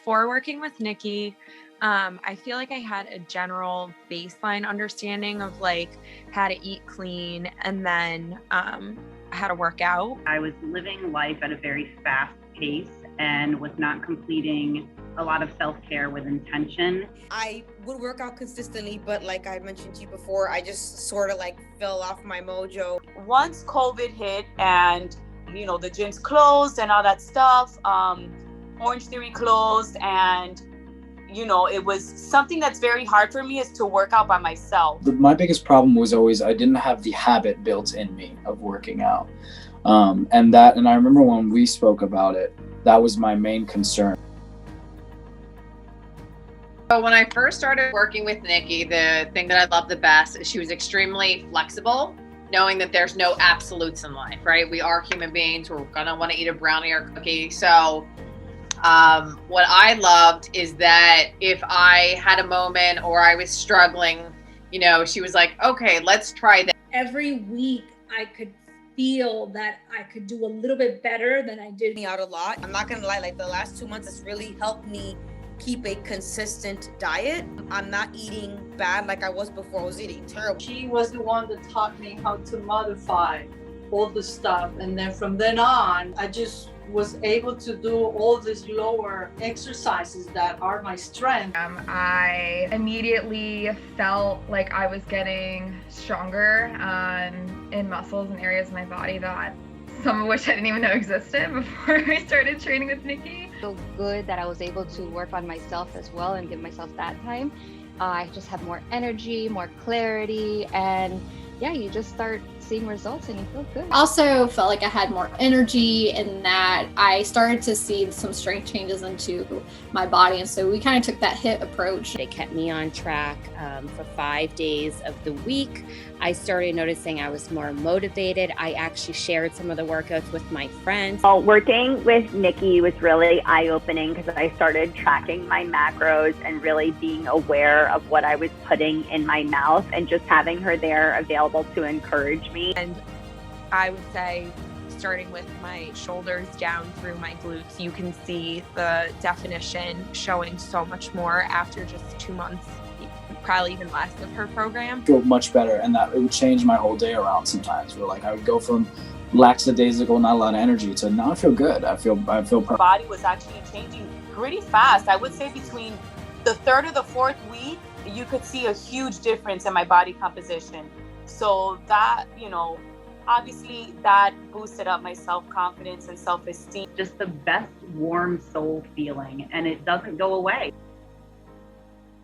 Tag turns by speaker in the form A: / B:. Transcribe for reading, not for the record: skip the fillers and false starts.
A: before working with Nikki, I feel like I had a general baseline understanding of like how to eat clean and then how to work out.
B: I was living life at a very fast pace and was not completing a lot of self-care with intention.
C: I would work out consistently, but like I mentioned to you before, I just sort of like fell off my mojo.
D: Once COVID hit and, you know, the gyms closed and all that stuff, Orange Theory closed, and, you know, it was something that's very hard for me is to work out by myself.
E: My biggest problem was always I didn't have the habit built in me of working out. And I remember when we spoke about it, that was my main concern.
F: So when I first started working with Nikki, the thing that I loved the best is she was extremely flexible, knowing that there's no absolutes in life, right? We are human beings. We're gonna want to eat a brownie or cookie. So what I loved is that if I had a moment or I was struggling, you know, she was like, okay, let's try that.
G: Every week I could feel that I could do a little bit better than I did.
C: Out a lot. I'm not gonna lie, like the last 2 months, it's really helped me keep a consistent diet. I'm not eating bad like I was before. I was eating terrible.
H: She was the one that taught me how to modify all the stuff. And then from then on, I just was able to do all these lower exercises that are my strength.
I: I immediately felt like I was getting stronger in muscles and areas of my body that some of which I didn't even know existed before I started training with Nikki.
J: So good that I was able to work on myself as well and give myself that time. I just have more energy, more clarity, and yeah, you just start seeing results and you feel good.
K: Also felt like I had more energy and that I started to see some strength changes into my body. And so we kind of took that HIIT approach.
L: They kept me on track for 5 days of the week. I started noticing I was more motivated. I actually shared some of the workouts with my friends.
B: Well, working with Nikki was really eye-opening because I started tracking my macros and really being aware of what I was putting in my mouth and just having her there available to encourage me.
A: And I would say starting with my shoulders down through my glutes, you can see the definition showing so much more after just 2 months, probably even less of her program.
E: I feel much better, and that it would change my whole day around sometimes. Where like I would go from lackadaisical, not a lot of energy, to now I feel good. I feel perfect.
D: My body was actually changing pretty fast. I would say between the third or the fourth week, you could see a huge difference in my body composition. So that, you know, obviously that boosted up my self-confidence and self-esteem.
B: Just the best warm soul feeling, and it doesn't go away.